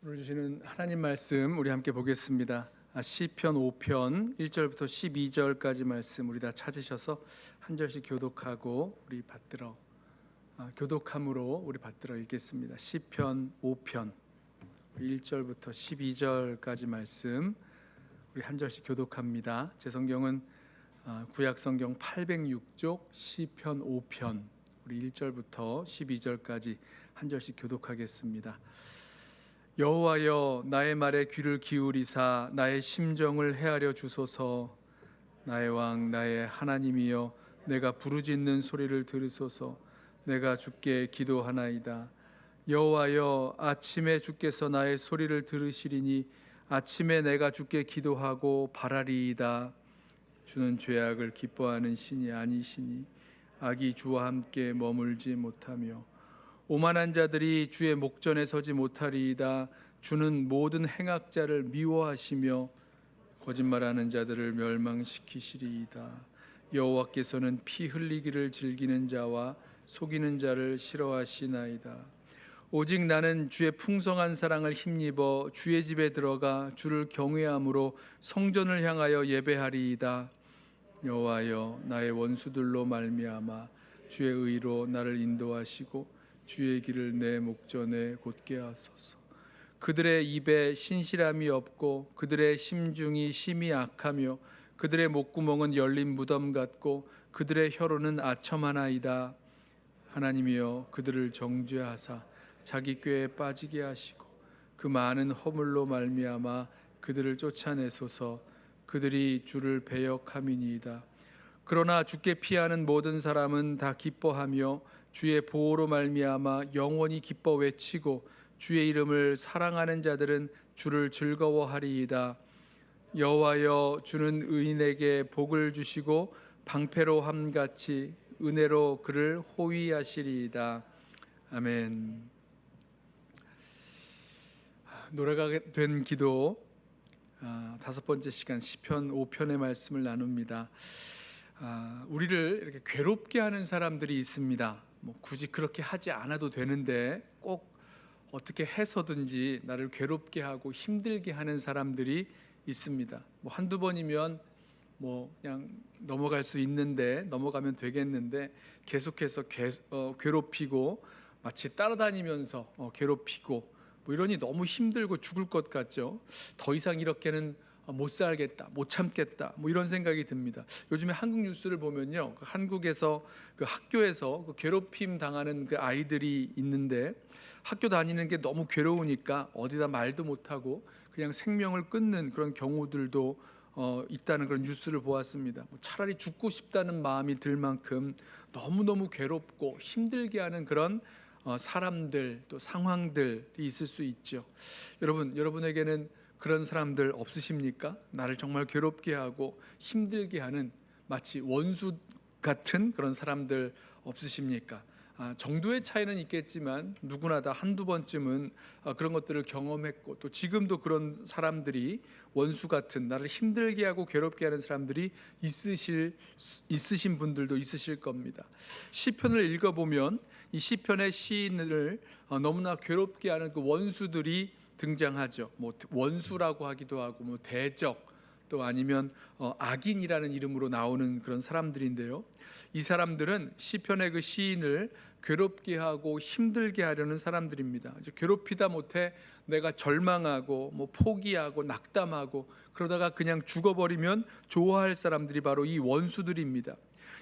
오늘 주시는 하나님 말씀 우리 함께 보겠습니다. 시편 5편 1절부터 12절까지 말씀 우리 다 찾으셔서 한 절씩 교독하고 우리 받들어 교독함으로 우리 받들어 읽겠습니다. 시편 5편 1절부터 12절까지 말씀 우리 한 절씩 교독합니다. 제 성경은 구약 성경 806쪽 시편 5편 우리 1절부터 12절까지 한 절씩 교독하겠습니다. 여호와여, 나의 말에 귀를 기울이사 나의 심정을 헤아려 주소서. 나의 왕 나의 하나님이여, 내가 부르짖는 소리를 들으소서. 내가 주께 기도하나이다. 여호와여, 아침에 주께서 나의 소리를 들으시리니 아침에 내가 주께 기도하고 바라리이다. 주는 죄악을 기뻐하는 신이 아니시니 악이 주와 함께 머물지 못하며 오만한 자들이 주의 목전에 서지 못하리이다. 주는 모든 행악자를 미워하시며 거짓말하는 자들을 멸망시키시리이다. 여호와께서는 피 흘리기를 즐기는 자와 속이는 자를 싫어하시나이다. 오직 나는 주의 풍성한 사랑을 힘입어 주의 집에 들어가 주를 경외함으로 성전을 향하여 예배하리이다. 여호와여, 나의 원수들로 말미암아 주의 의로 나를 인도하시고 주의 길을 내 목전에 곧게 하소서. 그들의 입에 신실함이 없고 그들의 심중이 심히 악하며 그들의 목구멍은 열린 무덤 같고 그들의 혀로는 아첨하나이다. 하나님이여, 그들을 정죄하사 자기 꾀에 빠지게 하시고 그 많은 허물로 말미암아 그들을 쫓아내소서. 그들이 주를 배역함이니이다. 그러나 주께 피하는 모든 사람은 다 기뻐하며 주의 보호로 말미암아 영원히 기뻐 외치고 주의 이름을 사랑하는 자들은 주를 즐거워하리이다. 여호와여, 주는 의인에게 복을 주시고 방패로 함같이 은혜로 그를 호위하시리이다. 아멘. 노래가 된 기도 다섯 번째 시간 시편 5편의 말씀을 나눕니다. 우리를 이렇게 괴롭게 하는 사람들이 있습니다. 굳이 그렇게 하지 않아도 되는데 꼭 어떻게 해서든지 나를 괴롭게 하고 힘들게 하는 사람들이 있습니다. 한두 번이면 그냥 넘어갈 수 있는데, 넘어가면 되겠는데 계속해서 괴롭히고 마치 따라다니면서 괴롭히고 이러니 너무 힘들고 죽을 것 같죠. 더 이상 이렇게는 못 살겠다, 못 참겠다, 이런 생각이 듭니다. 요즘에 한국 뉴스를 보면요, 한국에서 그 학교에서 그 괴롭힘 당하는 그 아이들이 있는데 학교 다니는 게 너무 괴로우니까 어디다 말도 못하고 그냥 생명을 끊는 그런 경우들도 있다는 그런 뉴스를 보았습니다. 차라리 죽고 싶다는 마음이 들 만큼 너무너무 괴롭고 힘들게 하는 그런 사람들, 또 상황들이 있을 수 있죠. 여러분에게는 그런 사람들 없으십니까? 나를 정말 괴롭게 하고 힘들게 하는 마치 원수 같은 그런 사람들 없으십니까? 정도의 차이는 있겠지만 누구나 다 한두 번쯤은 그런 것들을 경험했고 또 지금도 그런 사람들이 원수 같은 나를 힘들게 하고 괴롭게 하는 사람들이 있으신 분들도 있으실 겁니다. 시편을 읽어보면 이 시편의 시인을 너무나 괴롭게 하는 그 원수들이 등장하죠. 원수라고 하기도 하고 대적 또 아니면 악인이라는 이름으로 나오는 그런 사람들인데요. 이 사람들은 시편의 그 시인을 괴롭게 하고 힘들게 하려는 사람들입니다. 괴롭히다 못해 내가 절망하고 포기하고 낙담하고 그러다가 그냥 죽어버리면 좋아할 사람들이 바로 이 원수들입니다.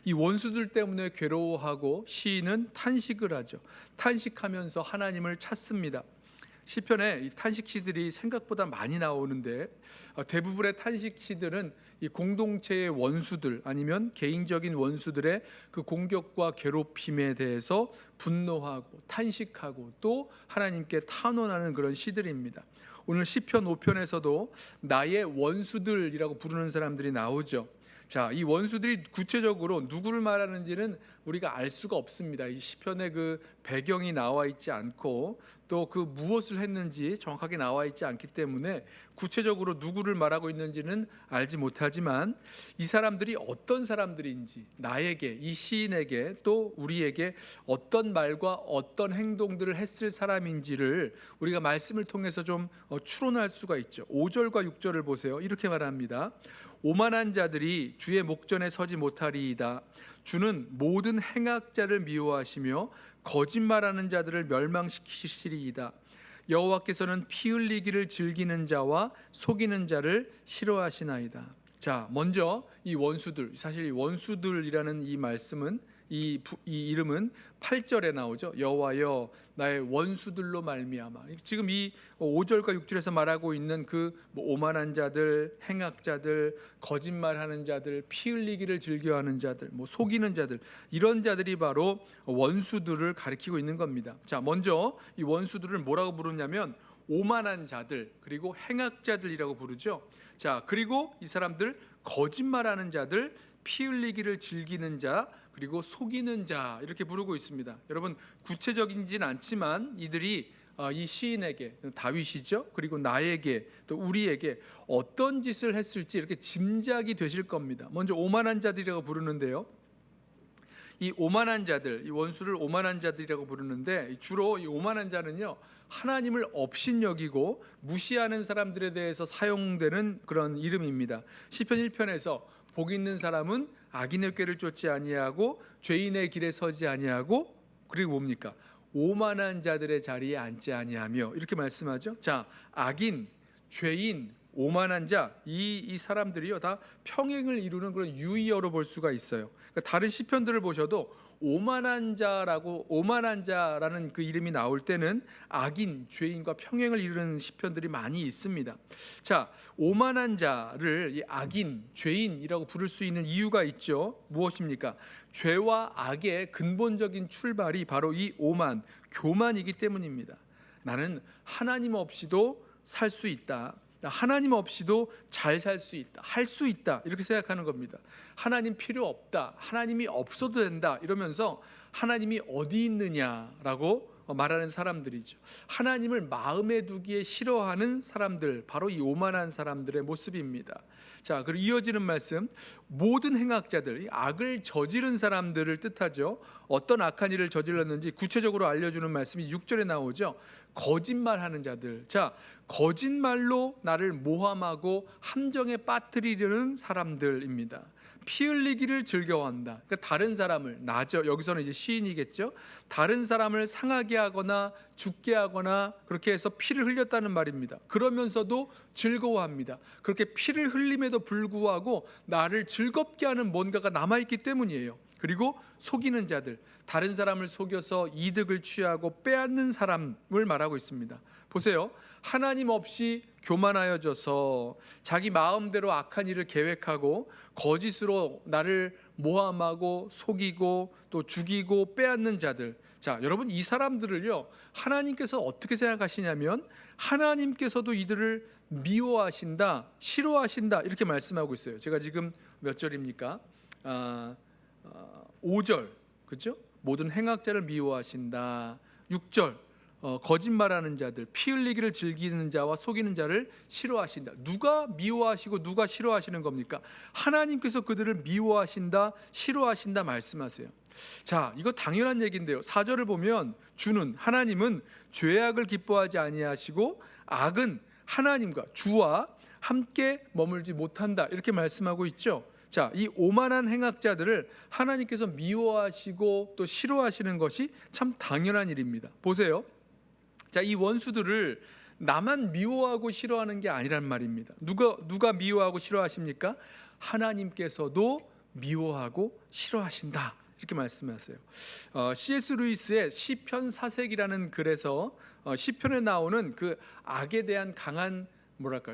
이 원수들 때문에 괴로워하고 시인은 탄식을 하죠. 탄식하면서 하나님을 찾습니다. 시편에 이 탄식시들이 생각보다 많이 나오는데 대부분의 탄식시들은 이 공동체의 원수들 아니면 개인적인 원수들의 그 공격과 괴롭힘에 대해서 분노하고 탄식하고 또 하나님께 탄원하는 그런 시들입니다. 오늘 시편 5편에서도 나의 원수들이라고 부르는 사람들이 나오죠. 자, 이 원수들이 구체적으로 누구를 말하는지는 우리가 알 수가 없습니다. 이 시편의 그 배경이 나와 있지 않고 또 그 무엇을 했는지 정확하게 나와 있지 않기 때문에 구체적으로 누구를 말하고 있는지는 알지 못하지만 이 사람들이 어떤 사람들인지, 나에게, 이 시인에게 또 우리에게 어떤 말과 어떤 행동들을 했을 사람인지를 우리가 말씀을 통해서 좀 추론할 수가 있죠. 5절과 6절을 보세요. 이렇게 말합니다. 오만한 자들이 주의 목전에 서지 못하리이다. 주는 모든 행악자를 미워하시며 거짓말하는 자들을 멸망시키시리이다. 여호와께서는 피 흘리기를 즐기는 자와 속이는 자를 싫어하시나이다. 자, 먼저 이 원수들, 사실 이 원수들이라는 이 말씀은 이 이름은 8절에 나오죠. 여호와여 나의 원수들로 말미암아. 지금 이 5절과 6절에서 말하고 있는 그 오만한 자들, 행악자들, 거짓말하는 자들, 피 흘리기를 즐겨하는 자들, 속이는 자들, 이런 자들이 바로 원수들을 가리키고 있는 겁니다. 자, 먼저 이 원수들을 뭐라고 부르냐면 오만한 자들, 그리고 행악자들이라고 부르죠. 자, 그리고 이 사람들 거짓말하는 자들, 피 흘리기를 즐기는 자, 그리고 속이는 자, 이렇게 부르고 있습니다. 여러분, 구체적이진 않지만 이들이 이 시인에게, 다윗이죠, 그리고 나에게 또 우리에게 어떤 짓을 했을지 이렇게 짐작이 되실 겁니다. 먼저 오만한 자들이라고 부르는데요, 이 오만한 자들, 이 원수를 오만한 자들이라고 부르는데 주로 이 오만한 자는요, 하나님을 업신여기고 무시하는 사람들에 대해서 사용되는 그런 이름입니다. 시편 1편에서 복 있는 사람은 악인의 꾀를 쫓지 아니하고 죄인의 길에 서지 아니하고, 그리고 뭡니까? 오만한 자들의 자리에 앉지 아니하며, 이렇게 말씀하죠. 자, 악인, 죄인, 오만한 자, 이 사람들이요 다 평행을 이루는 그런 유의어로 볼 수가 있어요. 그러니까 다른 시편들을 보셔도 오만한 자라는 그 이름이 나올 때는 악인, 죄인과 평행을 이루는 시편들이 많이 있습니다. 자, 오만한 자를 이 악인, 죄인이라고 부를 수 있는 이유가 있죠. 무엇입니까? 죄와 악의 근본적인 출발이 바로 이 오만, 교만이기 때문입니다. 나는 하나님 없이도 살 수 있다, 하나님 없이도 잘 살 수 있다, 할 수 있다, 이렇게 생각하는 겁니다. 하나님 필요 없다, 하나님이 없어도 된다, 이러면서 하나님이 어디 있느냐라고 말하는 사람들이죠. 하나님을 마음에 두기에 싫어하는 사람들, 바로 이 오만한 사람들의 모습입니다. 자, 그리고 이어지는 말씀, 모든 행악자들, 악을 저지른 사람들을 뜻하죠. 어떤 악한 일을 저질렀는지 구체적으로 알려주는 말씀이 6절에 나오죠. 거짓말하는 자들. 자, 거짓말로 나를 모함하고 함정에 빠뜨리려는 사람들입니다. 피 흘리기를 즐겨한다. 그러니까 다른 사람을, 나죠, 여기서는 이제 시인이겠죠, 다른 사람을 상하게 하거나 죽게 하거나 그렇게 해서 피를 흘렸다는 말입니다. 그러면서도 즐거워합니다. 그렇게 피를 흘림에도 불구하고 나를 즐겁게 하는 뭔가가 남아있기 때문이에요. 그리고 속이는 자들, 다른 사람을 속여서 이득을 취하고 빼앗는 사람을 말하고 있습니다. 보세요. 하나님 없이 교만하여져서 자기 마음대로 악한 일을 계획하고 거짓으로 나를 모함하고 속이고 또 죽이고 빼앗는 자들. 자, 여러분, 이 사람들을요, 하나님께서 어떻게 생각하시냐면 하나님께서도 이들을 미워하신다, 싫어하신다, 이렇게 말씀하고 있어요. 제가 지금 몇 절입니까? 5절, 그렇죠? 모든 행악자를 미워하신다. 6절, 거짓말하는 자들, 피 흘리기를 즐기는 자와 속이는 자를 싫어하신다. 누가 미워하시고 누가 싫어하시는 겁니까? 하나님께서 그들을 미워하신다, 싫어하신다 말씀하세요. 자, 이거 당연한 얘기인데요. 4절을 보면 주는, 하나님은 죄악을 기뻐하지 아니하시고 악은 하나님과 주와 함께 머물지 못한다, 이렇게 말씀하고 있죠. 자, 이 오만한 행악자들을 하나님께서 미워하시고 또 싫어하시는 것이 참 당연한 일입니다. 보세요. 자, 이 원수들을 나만 미워하고 싫어하는 게 아니란 말입니다. 누가 미워하고 싫어하십니까? 하나님께서도 미워하고 싫어하신다, 이렇게 말씀하세요. C.S. 루이스의 시편 사색이라는 글에서 시편에 나오는 그 악에 대한 강한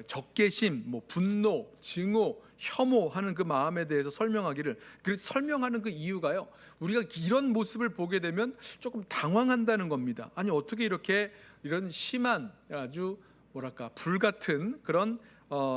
적개심, 분노, 증오, 혐오하는 그 마음에 대해서 설명하기를, 설명하는 그 이유가요, 우리가 이런 모습을 보게 되면 조금 당황한다는 겁니다. 아니, 어떻게 이런 심한, 아주 불같은 그런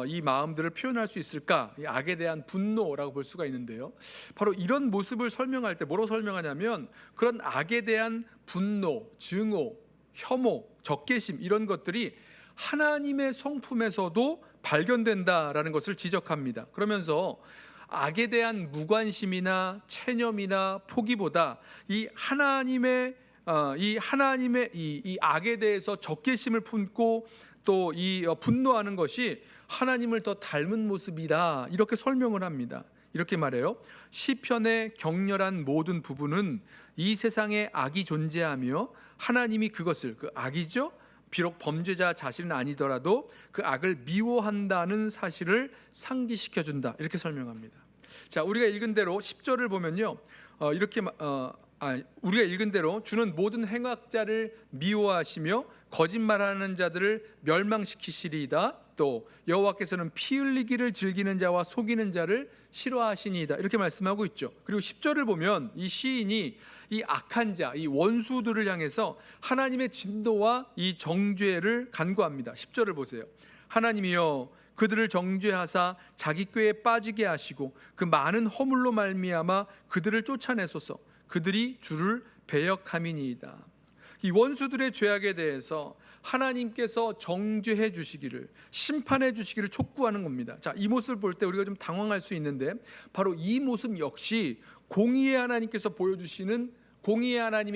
이 마음들을 표현할 수 있을까? 이 악에 대한 분노라고 볼 수가 있는데요. 바로 이런 모습을 설명할 때 뭐로 설명하냐면 그런 악에 대한 분노, 증오, 혐오, 적개심 이런 것들이 하나님의 성품에서도 발견된다라는 것을 지적합니다. 그러면서 악에 대한 무관심이나 체념이나 포기보다 이 하나님의 이 악에 대해서 적개심을 품고 또 이 분노하는 것이 하나님을 더 닮은 모습이다 이렇게 설명을 합니다. 이렇게 말해요. 시편의 격렬한 모든 부분은 이 세상에 악이 존재하며 하나님이 그것을 그 악이죠. 비록 범죄자 자신은 아니더라도 그 악을 미워한다는 사실을 상기시켜 준다 이렇게 설명합니다. 자, 우리가 읽은 대로 10절을 보면요. 우리가 읽은 대로 주는 모든 행악자를 미워하시며 거짓말하는 자들을 멸망시키시리이다. 또 여호와께서는 피 흘리기를 즐기는 자와 속이는 자를 싫어하시니이다. 이렇게 말씀하고 있죠. 그리고 10절을 보면 이 시인이 이 악한 자, 이 원수들을 향해서 하나님의 진노와 이 정죄를 간구합니다. 10절을 보세요. 하나님이여 그들을 정죄하사 자기 꾀에 빠지게 하시고 그 많은 허물로 말미암아 그들을 쫓아내소서. 그들이 주를 배역함이니이다. 이 원수들의 죄악에 대해서 하나님께서 정죄해 주시기를, 심판해 주시기를 촉구하는 겁니다. 자, 이 모습을 볼 때 우리가 좀 당황할 수 있는데 바로 이 모습 역시 공의의 하나님이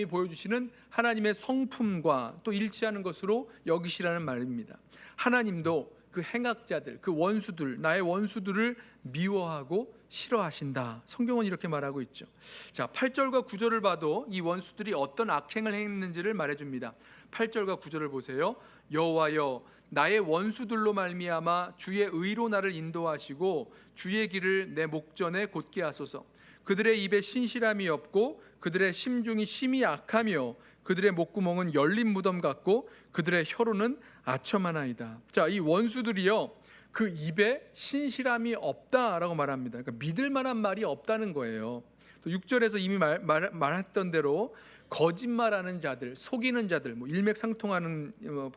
보여주시는 하나님의 성품과 또 일치하는 것으로 여기시라는 말입니다. 하나님도 그 행악자들, 그 원수들, 나의 원수들을 미워하고 싫어하신다. 성경은 이렇게 말하고 있죠. 자, 8절과 9절을 봐도 이 원수들이 어떤 악행을 했는지를 말해줍니다. 8절과 9절을 보세요. 여호와여 나의 원수들로 말미암아 주의 의로 나를 인도하시고 주의 길을 내 목전에 곧게 하소서. 그들의 입에 신실함이 없고 그들의 심중이 심히 악하며 그들의 목구멍은 열린 무덤 같고 그들의 혀로는 아첨하나이다. 자, 이 원수들이요 그 입에 신실함이 없다라고 말합니다. 그러니까 믿을 만한 말이 없다는 거예요. 또 6절에서 이미 말했던 대로 거짓말하는 자들, 속이는 자들, 일맥상통하는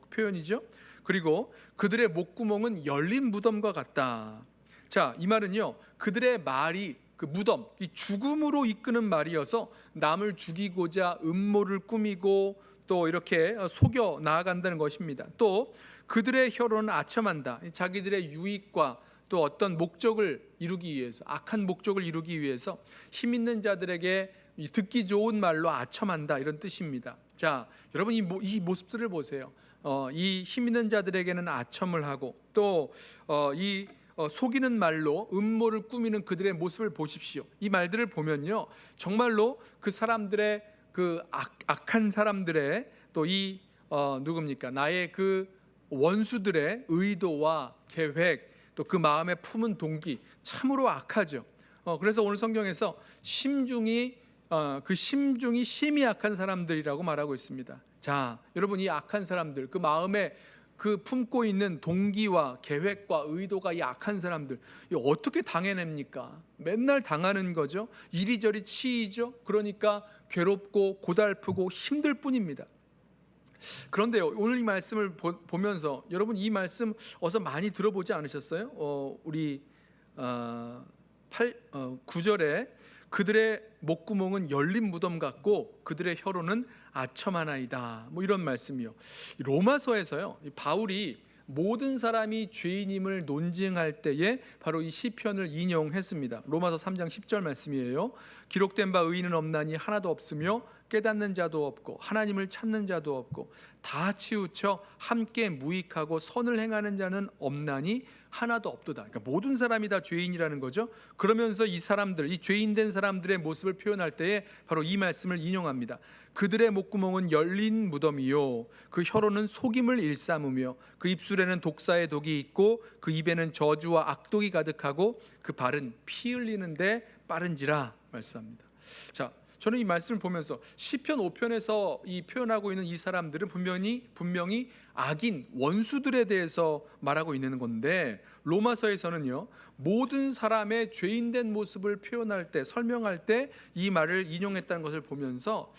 표현이죠. 그리고 그들의 목구멍은 열린 무덤과 같다. 자, 이 말은요 그들의 말이 그 무덤, 이 죽음으로 이끄는 말이어서 남을 죽이고자 음모를 꾸미고 또 이렇게 속여 나아간다는 것입니다. 또 그들의 혀로는 아첨한다. 자기들의 유익과 또 어떤 목적을 이루기 위해서, 악한 목적을 이루기 위해서 힘 있는 자들에게 듣기 좋은 말로 아첨한다 이런 뜻입니다. 자, 여러분 이 모습들을 보세요. 이 힘 있는 자들에게는 아첨을 하고 또 속이는 말로 음모를 꾸미는 그들의 모습을 보십시오. 이 말들을 보면요 정말로 그 사람들의 그 악한 사람들의 또 누굽니까 나의 그 원수들의 의도와 계획 또 그 마음에 품은 동기 참으로 악하죠. 그래서 오늘 성경에서 심중이 심히 악한 사람들이라고 말하고 있습니다. 자, 여러분 이 악한 사람들 그 마음에 그 품고 있는 동기와 계획과 의도가 이 악한 사람들 어떻게 당해냅니까? 맨날 당하는 거죠. 이리저리 치이죠. 그러니까 괴롭고 고달프고 힘들 뿐입니다. 그런데 오늘 이 말씀을 보면서 여러분 이 말씀 어서 많이 들어보지 않으셨어요? 우리 9절에 그들의 목구멍은 열린 무덤 같고 그들의 혀로는 아첨하나이다. 이런 말씀이요. 로마서에서요. 바울이 모든 사람이 죄인임을 논증할 때에 바로 이 시편을 인용했습니다. 로마서 3장 10절 말씀이에요. 기록된 바 의인은 없나니 하나도 없으며 깨닫는 자도 없고 하나님을 찾는 자도 없고 다 치우쳐 함께 무익하고 선을 행하는 자는 없나니 하나도 없도다. 그러니까 모든 사람이 다 죄인이라는 거죠. 그러면서 이 죄인된 사람들의 모습을 표현할 때에 바로 이 말씀을 인용합니다. 그들의 목구멍은 열린 무덤이요 그 혀로는 속임을 일삼으며 그 입술에는 독사의 독이 있고 그 입에는 저주와 악독이 가득하고 그 발은 피 흘리는데 빠른지라 말씀합니다. 자, 저는 이 말씀을 보면서 시편 5편에서 이 표현하고 있는 이 사람들은 분명히 악인 원수들에 대해서 말하고 있는 건데 로마서에서는요 모든 사람의 죄인된 모습을 표현할 때 설명할 때 이 말을 인용했다는 것을 보면서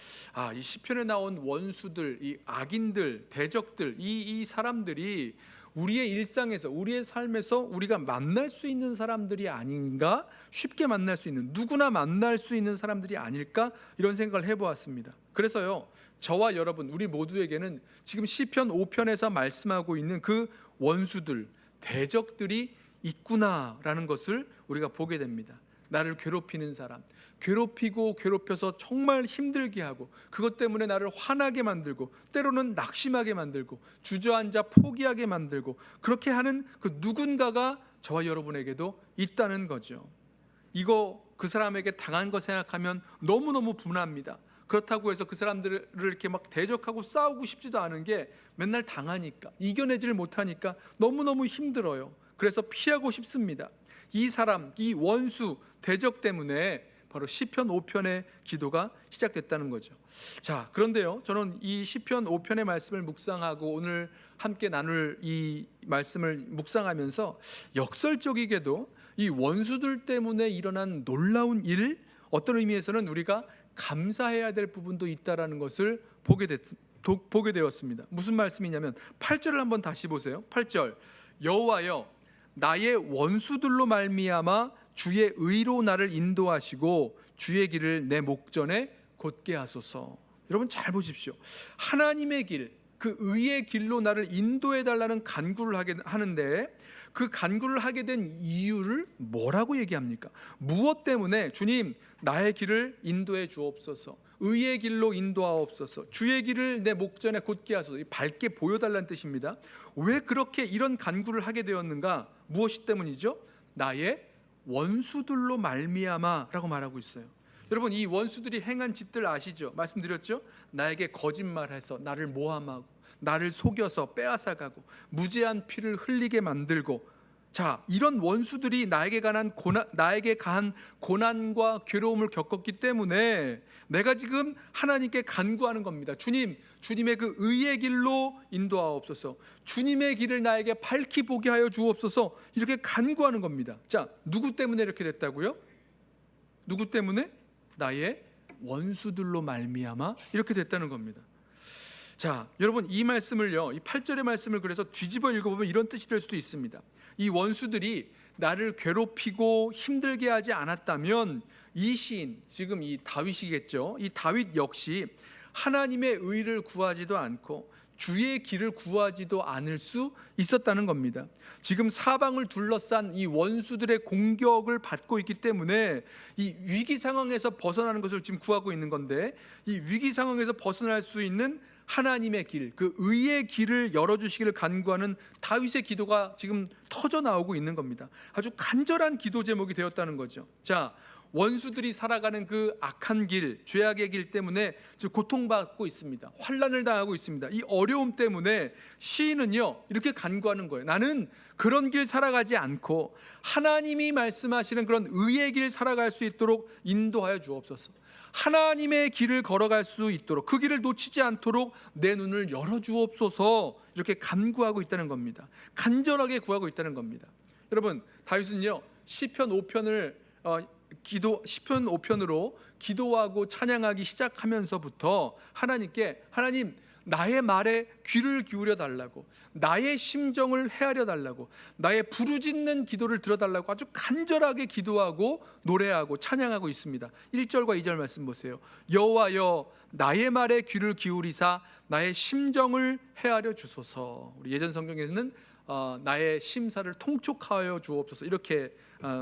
이 시편에 나온 원수들, 이 악인들, 대적들 이 사람들이 우리의 일상에서, 우리의 삶에서 우리가 만날 수 있는 사람들이 아닌가, 쉽게 만날 수 있는, 누구나 만날 수 있는 사람들이 아닐까, 이런 생각을 해보았습니다. 그래서요, 저와 여러분, 우리 모두에게는 지금 시편 5편에서 말씀하고 있는 그 원수들, 대적들이 있구나라는 것을 우리가 보게 됩니다. 나를 괴롭히는 사람, 괴롭히고 괴롭혀서 정말 힘들게 하고, 그것 때문에 나를 화나게 만들고, 때로는 낙심하게 만들고, 주저앉아 포기하게 만들고, 그렇게 하는 그 누군가가 저와 여러분에게도 있다는 거죠. 이거 그 사람에게 당한 거 생각하면 너무너무 분합니다. 그렇다고 해서 그 사람들을 이렇게 막 대적하고 싸우고 싶지도 않은 게, 맨날 당하니까, 이겨내지를 못하니까 너무너무 힘들어요. 그래서 피하고 싶습니다. 이 사람, 이 원수, 대적 때문에 바로 시편 5편의 기도가 시작됐다는 거죠. 자, 그런데요, 저는 이 시편 5편의 말씀을 묵상하고 오늘 함께 나눌 이 말씀을 묵상하면서 역설적이게도 이 원수들 때문에 일어난 놀라운 일, 어떤 의미에서는 우리가 감사해야 될 부분도 있다라는 것을 보게 되었습니다. 무슨 말씀이냐면 8절을 한번 다시 보세요. 8절, 여호와여, 나의 원수들로 말미암아 주의 의로 나를 인도하시고 주의 길을 내 목전에 곧게 하소서. 여러분 잘 보십시오. 하나님의 길, 그 의의 길로 나를 인도해 달라는 간구를 하는데, 그 간구를 하게 된 이유를 뭐라고 얘기합니까? 무엇 때문에 주님 나의 길을 인도해 주옵소서, 의의 길로 인도하옵소서, 주의 길을 내 목전에 곧게 하소서, 밝게 보여달라는 뜻입니다. 왜 그렇게 이런 간구를 하게 되었는가? 무엇이 때문이죠? 나의 원수들로 말미암아라고 말하고 있어요. 여러분, 이 원수들이 행한 짓들 아시죠? 말씀드렸죠? 나에게 거짓말해서 나를 모함하고, 나를 속여서 빼앗아가고, 무죄한 피를 흘리게 만들고, 자, 이런 원수들이 나에게 가한 고난과 괴로움을 겪었기 때문에 내가 지금 하나님께 간구하는 겁니다. 주님, 주님의 그 의의 길로 인도하옵소서, 주님의 길을 나에게 밝히 보게 하여 주옵소서, 이렇게 간구하는 겁니다. 자, 누구 때문에 이렇게 됐다고요? 누구 때문에? 나의 원수들로 말미암아 이렇게 됐다는 겁니다. 자, 여러분, 이 말씀을요, 이 8절의 말씀을 그래서 뒤집어 읽어보면 이런 뜻이 될 수도 있습니다. 이 원수들이 나를 괴롭히고 힘들게 하지 않았다면 이 시인, 지금 이 다윗이겠죠, 이 다윗 역시 하나님의 의를 구하지도 않고 주의 길을 구하지도 않을 수 있었다는 겁니다. 지금 사방을 둘러싼 이 원수들의 공격을 받고 있기 때문에 이 위기 상황에서 벗어나는 것을 지금 구하고 있는 건데, 이 위기 상황에서 벗어날 수 있는 하나님의 길, 그 의의 길을 열어주시기를 간구하는 다윗의 기도가 지금 터져 나오고 있는 겁니다. 아주 간절한 기도 제목이 되었다는 거죠. 자, 원수들이 살아가는 그 악한 길, 죄악의 길 때문에 지금 고통받고 있습니다. 환난을 당하고 있습니다. 이 어려움 때문에 시인은요, 이렇게 간구하는 거예요. 나는 그런 길 살아가지 않고 하나님이 말씀하시는 그런 의의 길 살아갈 수 있도록 인도하여 주옵소서. 하나님의 길을 걸어갈 수 있도록, 그 길을 놓치지 않도록 내 눈을 열어주옵소서, 이렇게 간구하고 있다는 겁니다. 간절하게 구하고 있다는 겁니다. 여러분, 다윗은요, 시편 5편을 시편 5편으로 기도하고 찬양하기 시작하면서부터 하나님께, 하나님 나의 말에 귀를 기울여 달라고, 나의 심정을 헤아려 달라고, 나의 부르짖는 기도를 들어달라고 아주 간절하게 기도하고 노래하고 찬양하고 있습니다. 1절과 2절 말씀 보세요. 여호와여, 나의 말에 귀를 기울이사 나의 심정을 헤아려 주소서. 우리 예전 성경에는 나의 심사를 통촉하여 주옵소서, 이렇게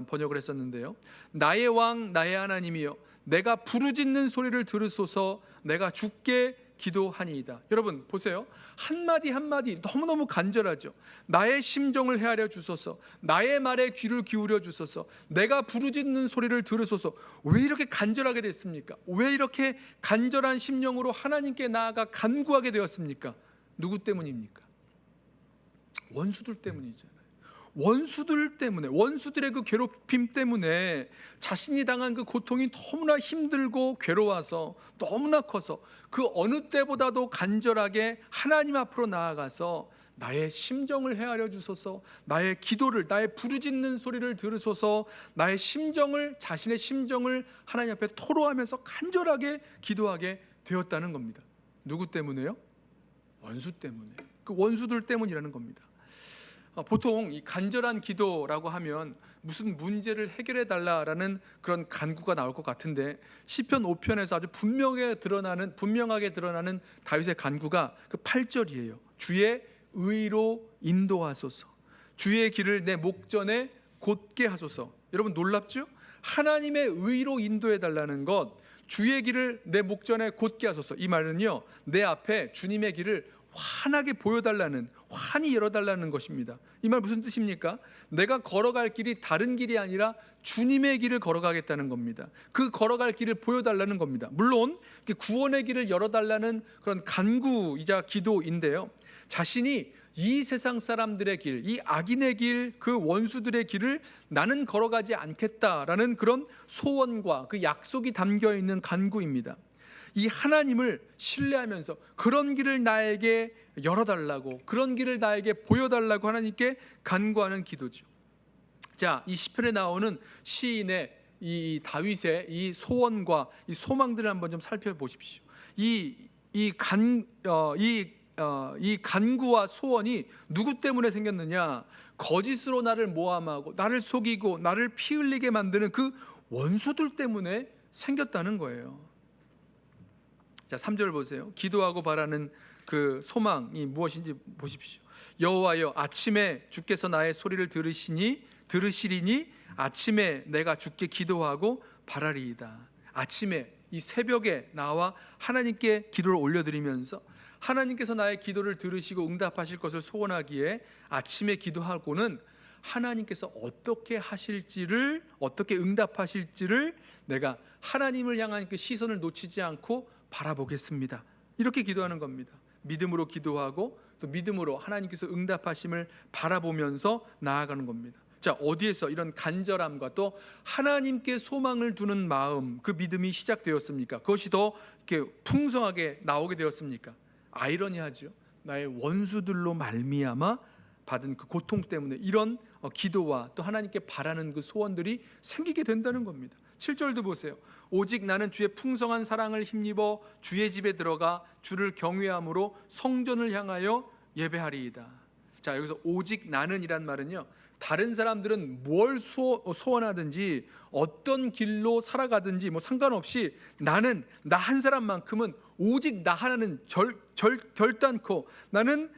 번역을 했었는데요. 나의 왕, 나의 하나님이여, 내가 부르짖는 소리를 들으소서, 내가 주께 기도하니이다. 여러분 보세요. 한마디 한마디 너무너무 간절하죠. 나의 심정을 헤아려 주소서, 나의 말에 귀를 기울여 주소서, 내가 부르짖는 소리를 들으소서. 왜 이렇게 간절하게 됐습니까? 왜 이렇게 간절한 심령으로 하나님께 나아가 간구하게 되었습니까? 누구 때문입니까? 원수들 때문이잖아요. 원수들 때문에, 원수들의 그 괴롭힘 때문에 자신이 당한 그 고통이 너무나 힘들고 괴로워서, 너무나 커서 그 어느 때보다도 간절하게 하나님 앞으로 나아가서 나의 심정을 헤아려 주소서, 나의 기도를, 나의 부르짖는 소리를 들으소서, 나의 심정을, 자신의 심정을 하나님 앞에 토로하면서 간절하게 기도하게 되었다는 겁니다. 누구 때문에요? 원수 때문에. 그 원수들 때문이라는 겁니다. 보통 이 간절한 기도라고 하면 무슨 문제를 해결해 달라라는 그런 간구가 나올 것 같은데 시편 5편에서 아주 분명하게 드러나는 다윗의 간구가 그 8절이에요. 주의 의로 인도하소서. 주의 길을 내 목전에 곧게 하소서. 여러분 놀랍죠? 하나님의 의로 인도해 달라는 것, 주의 길을 내 목전에 곧게 하소서. 이 말은요, 내 앞에 주님의 길을 환하게 보여달라는, 환히 열어달라는 것입니다. 이 말 무슨 뜻입니까? 내가 걸어갈 길이 다른 길이 아니라 주님의 길을 걸어가겠다는 겁니다. 그 걸어갈 길을 보여달라는 겁니다. 물론 구원의 길을 열어달라는 그런 간구이자 기도인데요, 자신이 이 세상 사람들의 길, 이 악인의 길, 그 원수들의 길을 나는 걸어가지 않겠다라는 그런 소원과 그 약속이 담겨 있는 간구입니다. 이 하나님을 신뢰하면서 그런 길을 나에게 열어달라고, 그런 길을 나에게 보여달라고 하나님께 간구하는 기도죠. 자, 이 시편에 나오는 시인의 이 다윗의 이 소원과 이 소망들을 한번 좀 살펴보십시오. 이 간구와 소원이 누구 때문에 생겼느냐? 거짓으로 나를 모함하고 나를 속이고 나를 피 흘리게 만드는 그 원수들 때문에 생겼다는 거예요. 자, 3절 보세요. 기도하고 바라는 그 소망이 무엇인지 보십시오. 여호와여, 아침에 주께서 나의 소리를 들으시리니 아침에 내가 주께 기도하고 바라리이다. 아침에 이 새벽에 나와 하나님께 기도를 올려드리면서 하나님께서 나의 기도를 들으시고 응답하실 것을 소원하기에 아침에 기도하고는 하나님께서 어떻게 하실지를, 어떻게 응답하실지를 내가 하나님을 향한 그 시선을 놓치지 않고 바라보겠습니다. 이렇게 기도하는 겁니다. 믿음으로 기도하고 또 믿음으로 하나님께서 응답하심을 바라보면서 나아가는 겁니다. 자, 어디에서 이런 간절함과 또 하나님께 소망을 두는 마음, 그 믿음이 시작되었습니까? 그것이 더 이렇게 풍성하게 나오게 되었습니까? 아이러니하죠. 나의 원수들로 말미암아 받은 그 고통 때문에 이런 기도와 또 하나님께 바라는 그 소원들이 생기게 된다는 겁니다. 7절도 보세요. 오직 나는 주의 풍성한 사랑을 힘입어 주의 집에 들어가 주를 경외함으로 성전을 향하여 예배하리이다. 자, 여기서 오직 나는이란 말은요, 다른 사람들은 뭘 소원하든지 어떤 길로 살아가든지 상관없이 나는, 나 한 사람만큼은 오직 나 하나는 결단코 나는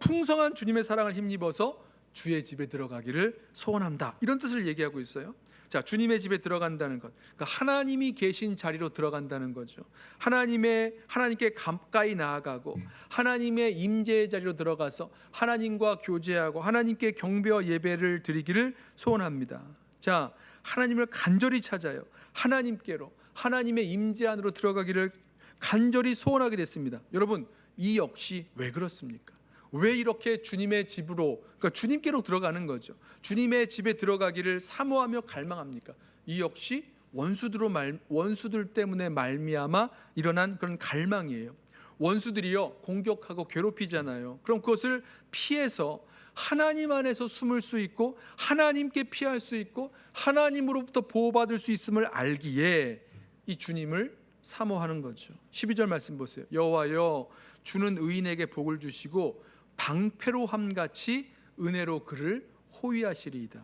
풍성한 주님의 사랑을 힘입어서 주의 집에 들어가기를 소원한다. 이런 뜻을 얘기하고 있어요. 자, 주님의 집에 들어간다는 것, 그러니까 하나님이 계신 자리로 들어간다는 거죠. 하나님께 가까이 나아가고 하나님의 임재의 자리로 들어가서 하나님과 교제하고 하나님께 경배와 예배를 드리기를 소원합니다. 자, 하나님을 간절히 찾아요. 하나님께로, 하나님의 임재 안으로 들어가기를 간절히 소원하게 됐습니다. 여러분, 이 역시 왜 그렇습니까? 왜 이렇게 주님의 집으로, 그러니까 주님께로 들어가는 거죠. 주님의 집에 들어가기를 사모하며 갈망합니까? 이 역시 원수들 때문에 말미암아 일어난 그런 갈망이에요. 원수들이요, 공격하고 괴롭히잖아요. 그럼 그것을 피해서 하나님 안에서 숨을 수 있고 하나님께 피할 수 있고 하나님으로부터 보호받을 수 있음을 알기에 이 주님을 사모하는 거죠. 12절 말씀 보세요. 여호와여, 주는 의인에게 복을 주시고 방패로함같이 은혜로 그를 호위하시리이다.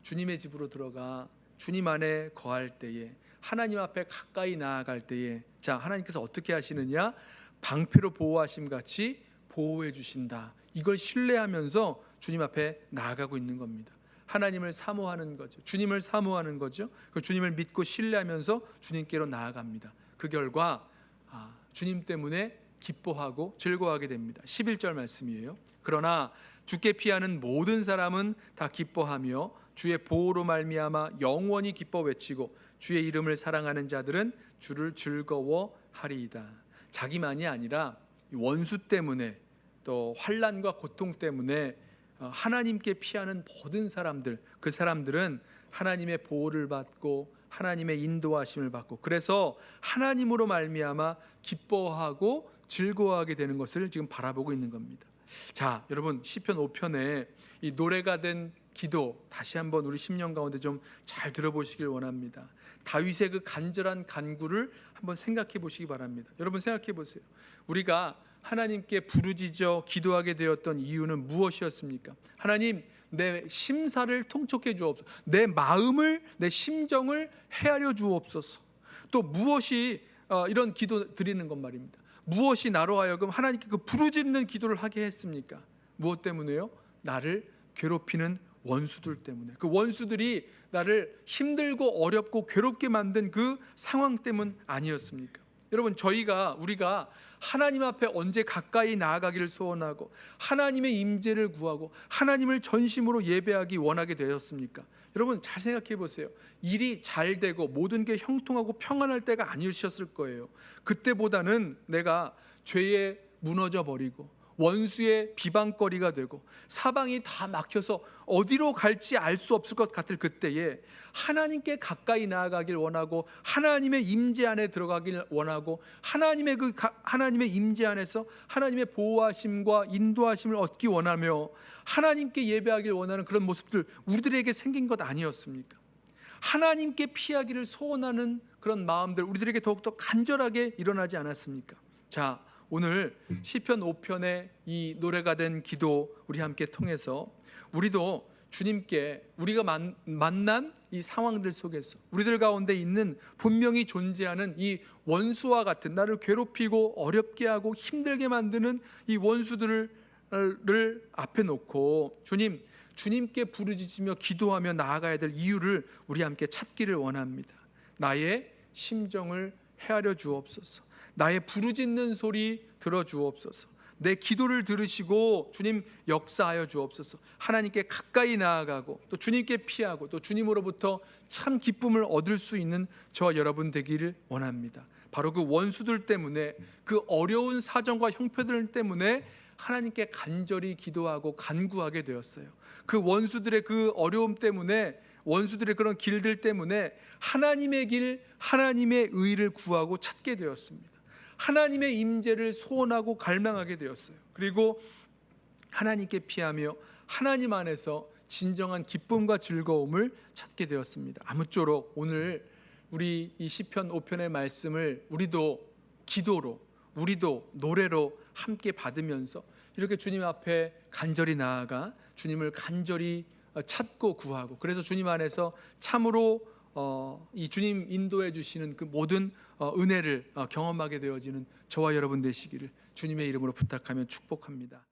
주님의 집으로 들어가 주님 안에 거할 때에, 하나님 앞에 가까이 나아갈 때에, 자, 하나님께서 어떻게 하시느냐? 방패로 보호하심 같이 보호해 주신다. 이걸 신뢰하면서 주님 앞에 나아가고 있는 겁니다. 하나님을 사모하는 거죠. 주님을 사모하는 거죠. 그 주님을 믿고 신뢰하면서 주님께로 나아갑니다. 그 결과 주님 때문에 기뻐하고 즐거워하게 됩니다. 11절 말씀이에요. 그러나 주께 피하는 모든 사람은 다 기뻐하며 주의 보호로 말미암아 영원히 기뻐 외치고 주의 이름을 사랑하는 자들은 주를 즐거워하리이다. 자기만이 아니라 원수 때문에 또 환난과 고통 때문에 하나님께 피하는 모든 사람들, 그 사람들은 하나님의 보호를 받고 하나님의 인도하심을 받고 그래서 하나님으로 말미암아 기뻐하고 즐거워하게 되는 것을 지금 바라보고 있는 겁니다. 자, 여러분, 시편 5편에 이 노래가 된 기도 다시 한번 우리 심령 가운데 좀 잘 들어보시길 원합니다. 다윗의 그 간절한 간구를 한번 생각해 보시기 바랍니다. 여러분 생각해 보세요. 우리가 하나님께 부르짖어 기도하게 되었던 이유는 무엇이었습니까? 하나님, 내 심사를 통촉해 주옵소서. 내 마음을, 내 심정을 헤아려 주옵소서. 또 무엇이 이런 기도 드리는 것 말입니다. 무엇이 나로 하여금 하나님께 그 부르짖는 기도를 하게 했습니까? 무엇 때문에요? 나를 괴롭히는 원수들 때문에. 그 원수들이 나를 힘들고 어렵고 괴롭게 만든 그 상황 때문 아니었습니까? 여러분, 우리가 하나님 앞에 언제 가까이 나아가기를 소원하고 하나님의 임재를 구하고 하나님을 전심으로 예배하기 원하게 되었습니까? 여러분, 잘 생각해 보세요. 일이 잘 되고 모든 게 형통하고 평안할 때가 아니셨을 거예요. 그때보다는 내가 죄에 무너져 버리고 원수의 비방거리가 되고 사방이 다 막혀서 어디로 갈지 알 수 없을 것 같을 그때에 하나님께 가까이 나아가길 원하고 하나님의 임재 안에 들어가길 원하고 하나님의 임재 안에서 하나님의 보호하심과 인도하심을 얻기 원하며 하나님께 예배하길 원하는 그런 모습들 우리들에게 생긴 것 아니었습니까? 하나님께 피하기를 소원하는 그런 마음들 우리들에게 더욱더 간절하게 일어나지 않았습니까? 자, 오늘 시편 5편의 이 노래가 된 기도 우리 함께 통해서 우리도 주님께 우리가 만난 이 상황들 속에서 우리들 가운데 있는 분명히 존재하는 이 원수와 같은 나를 괴롭히고 어렵게 하고 힘들게 만드는 이 원수들을 앞에 놓고 주님께 부르짖으며 기도하며 나아가야 될 이유를 우리 함께 찾기를 원합니다. 나의 심정을 헤아려 주옵소서. 나의 부르짖는 소리 들어주옵소서. 내 기도를 들으시고 주님 역사하여 주옵소서. 하나님께 가까이 나아가고 또 주님께 피하고 또 주님으로부터 참 기쁨을 얻을 수 있는 저와 여러분 되기를 원합니다. 바로 그 원수들 때문에, 그 어려운 사정과 형편들 때문에 하나님께 간절히 기도하고 간구하게 되었어요. 그 원수들의 그 어려움 때문에, 원수들의 그런 길들 때문에 하나님의 길, 하나님의 의를 구하고 찾게 되었습니다. 하나님의 임재를 소원하고 갈망하게 되었어요. 그리고 하나님께 피하며 하나님 안에서 진정한 기쁨과 즐거움을 찾게 되었습니다. 아무쪼록 오늘 우리 이 시편 5편의 말씀을 우리도 기도로, 우리도 노래로 함께 받으면서 이렇게 주님 앞에 간절히 나아가 주님을 간절히 찾고 구하고, 그래서 주님 안에서 참으로 이 주님 인도해 주시는 그 모든 은혜를 경험하게 되어지는 저와 여러분 되시기를 주님의 이름으로 부탁하며 축복합니다.